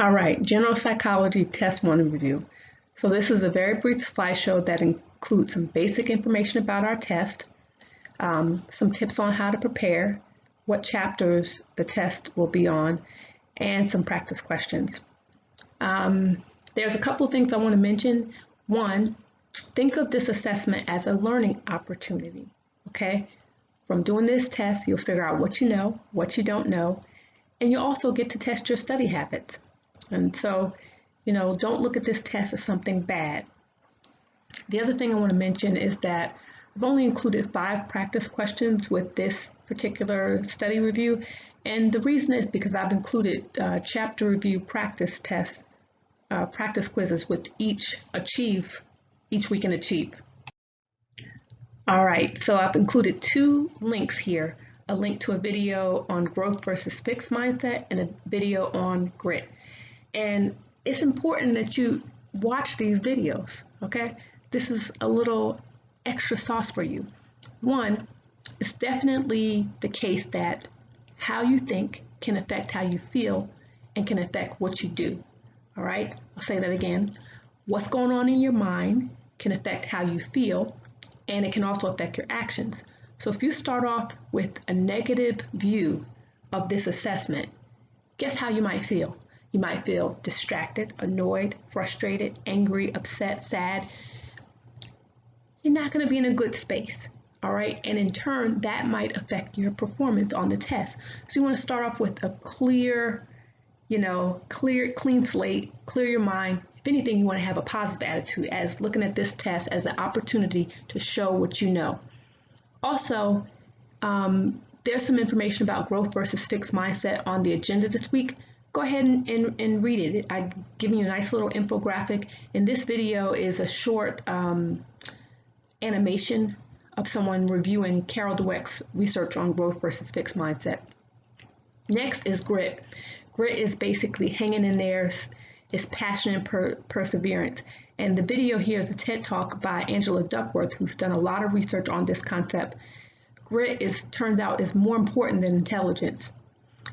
All right, General Psychology Test 1 review. So this is a very brief slideshow that includes some basic information about our test, some tips on how to prepare, what chapters the test will be on, and some practice questions. There's a couple of things I want to mention. One, think of this assessment as a learning opportunity, okay? From doing this test, you'll figure out what you know, what you don't know, and you'll also get to test your study habits. And so, don't look at this test as something bad. The other thing I want to mention is that I've only included 5 practice questions with this particular study review. And the reason is because I've included chapter review practice tests, practice quizzes with each we can achieve. All right, so I've included 2 links here, a link to a video on growth versus fixed mindset and a video on grit. And it's important that you watch these videos, okay? This is a little extra sauce for you. One, it's definitely the case that how you think can affect how you feel and can affect what you do, all right? I'll say that again. What's going on in your mind can affect how you feel, and it can also affect your actions. So if you start off with a negative view of this assessment, guess how you might feel? You might feel distracted, annoyed, frustrated, angry, upset, sad. You're not going to be in a good space, all right? And in turn, that might affect your performance on the test. So you want to start off with a clear, clean slate, clear your mind. If anything, you want to have a positive attitude as looking at this test as an opportunity to show what you know. Also, there's some information about growth versus fixed mindset on the agenda this week. Go ahead and read it. I've given you a nice little infographic, and this video is a short animation of someone reviewing Carol Dweck's research on growth versus fixed mindset. Next is grit. Grit is basically hanging in there, is passion and perseverance. And the video here is a TED Talk by Angela Duckworth, who's done a lot of research on this concept. Grit turns out is more important than intelligence.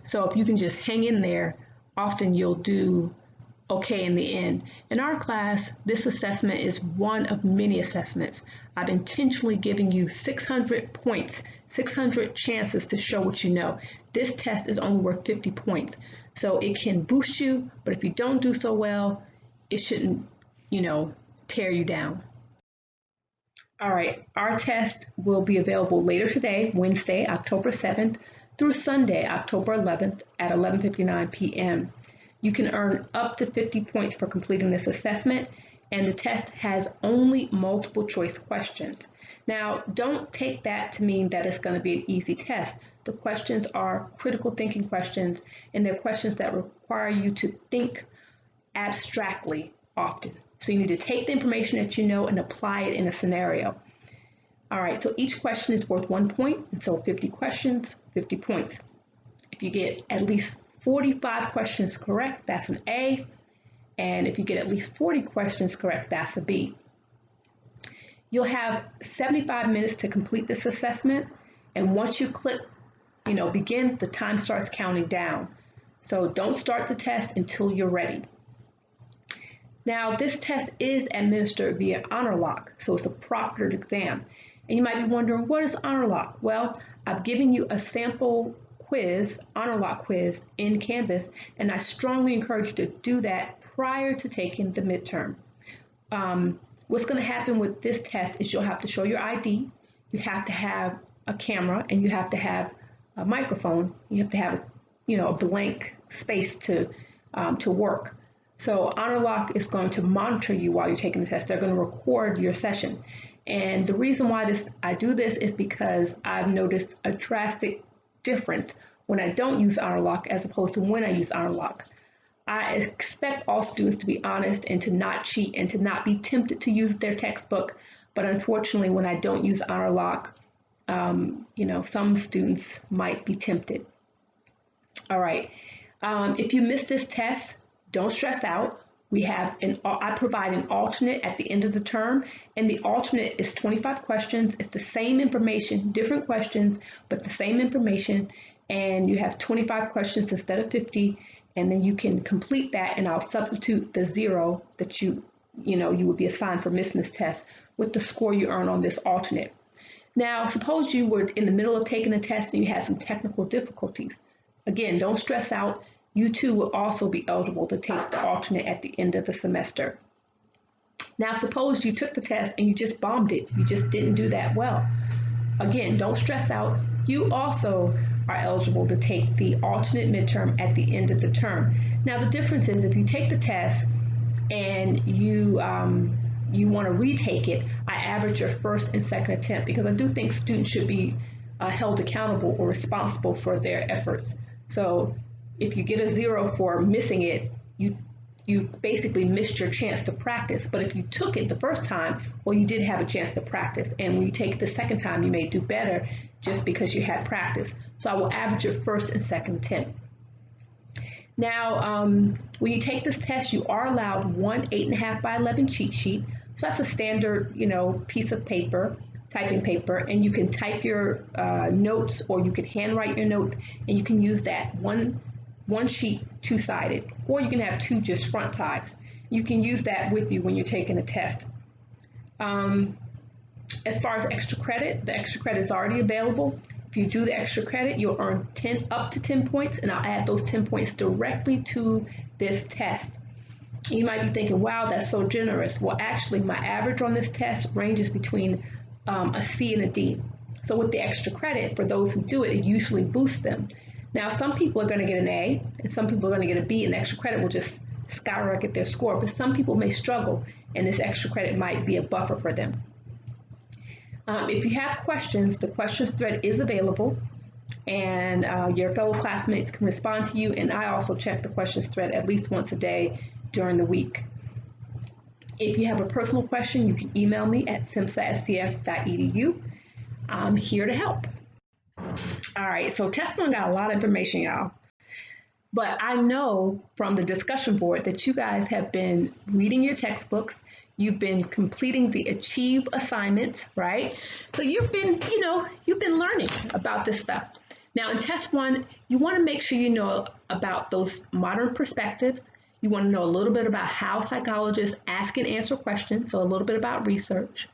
So if you can just hang in there, often you'll do okay in the end. In our class, this assessment is one of many assessments. I've intentionally given you 600 points, 600 chances to show what you know. This test is only worth 50 points. So it can boost you, but if you don't do so well, it shouldn't, tear you down. All right, our test will be available later today, Wednesday, October 7th, through Sunday, October 11th at 11:59 p.m. You can earn up to 50 points for completing this assessment, and the test has only multiple choice questions. Now, don't take that to mean that it's going to be an easy test. The questions are critical thinking questions, and they're questions that require you to think abstractly often. So you need to take the information that you know and apply it in a scenario. All right, so each question is worth 1 point, and so 50 questions, 50 points. If you get at least 45 questions correct, that's an A, and if you get at least 40 questions correct, that's a B. You'll have 75 minutes to complete this assessment, and once you click, begin, the time starts counting down. So don't start the test until you're ready. Now, this test is administered via honor lock, so it's a proctored exam. And you might be wondering, what is honor lock? Well, I've given you a sample quiz, honor lock quiz in Canvas, and I strongly encourage you to do that prior to taking the midterm. What's going to happen with this test is you'll have to show your ID, you have to have a camera, and you have to have a microphone. You have to have, a blank space to work. So honor lock is going to monitor you while you're taking the test. They're going to record your session. And the reason why I do this is because I've noticed a drastic difference when I don't use honor lock as opposed to when I use honor lock. I expect all students to be honest and to not cheat and to not be tempted to use their textbook. But unfortunately, when I don't use honor lock, some students might be tempted. All right. If you miss this test, don't stress out. I provide an alternate at the end of the term, and the alternate is 25 questions. It's the same information, different questions, but the same information, and you have 25 questions instead of 50, and then you can complete that, and I'll substitute the 0 that you would be assigned for missing this test with the score you earn on this alternate. Now, suppose you were in the middle of taking a test and you had some technical difficulties. Again, don't stress out. You too will also be eligible to take the alternate at the end of the semester. Now, suppose you took the test and you just bombed it. You just didn't do that well. Again, don't stress out. You also are eligible to take the alternate midterm at the end of the term. Now, the difference is if you take the test and you want to retake it, I average your first and second attempt, because I do think students should be held accountable or responsible for their efforts. So if you get a 0 for missing it, you basically missed your chance to practice. But if you took it the first time, well, you did have a chance to practice. And when you take it the second time, you may do better just because you had practice. So I will average your first and second attempt. Now, when you take this test, you are allowed one 8.5 by 11 cheat sheet. So that's a standard, piece of paper, typing paper, and you can type your notes, or you can handwrite your notes, and you can use that one sheet two-sided, or you can have two just front sides. You can use that with you when you're taking a test. As far as extra credit, the extra credit is already available. If you do the extra credit, you'll earn up to 10 points, and I'll add those 10 points directly to this test. You might be thinking, wow, that's so generous. Well, actually, my average on this test ranges between a C and a D. So with the extra credit, for those who do it, it usually boosts them. Now, some people are going to get an A, and some people are going to get a B, and extra credit will just skyrocket their score. But some people may struggle, and this extra credit might be a buffer for them. If you have questions, the questions thread is available, and your fellow classmates can respond to you, and I also check the questions thread at least once a day during the week. If you have a personal question, you can email me at simpsa@cf.edu. I'm here to help. All right, so Test1 got a lot of information, y'all. But I know from the discussion board that you guys have been reading your textbooks. You've been completing the Achieve assignments, right? So you've been learning about this stuff. Now in Test1, you want to make sure you know about those modern perspectives. You want to know a little bit about how psychologists ask and answer questions, so a little bit about research.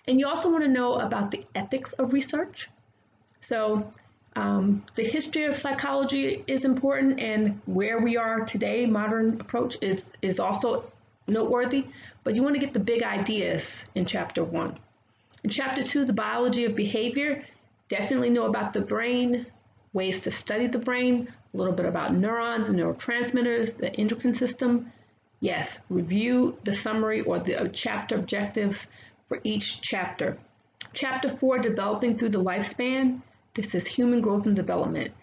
And you also want to know about the ethics of research. So the history of psychology is important, and where we are today, modern approach, is also noteworthy, but you want to get the big ideas in Chapter 1. In Chapter 2, the biology of behavior, definitely know about the brain, ways to study the brain, a little bit about neurons and neurotransmitters, the endocrine system. Yes, review the summary or the chapter objectives for each chapter. Chapter 4, developing through the lifespan. This is human growth and development.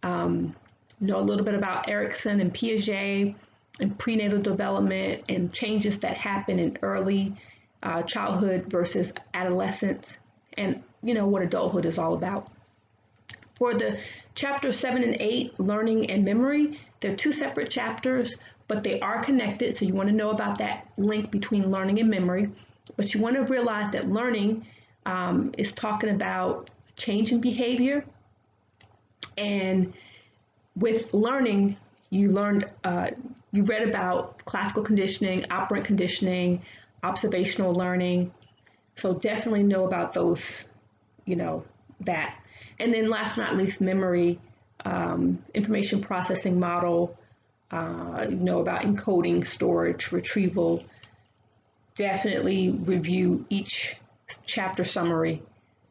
Know a little bit about Erickson and Piaget, and prenatal development and changes that happen in early childhood versus adolescence, and what adulthood is all about. For the chapters 7 and 8, learning and memory, they're two separate chapters, but they are connected, so you want to know about that link between learning and memory. But you want to realize that learning is talking about change in behavior, and with learning, you read about classical conditioning, operant conditioning, observational learning. So definitely know about those, that. And then last but not least, memory, information processing model, know about encoding, storage, retrieval. Definitely review each chapter summary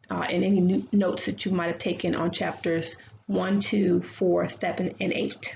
and any notes that you might have taken on chapters 1, 2, 4, 7, and 8.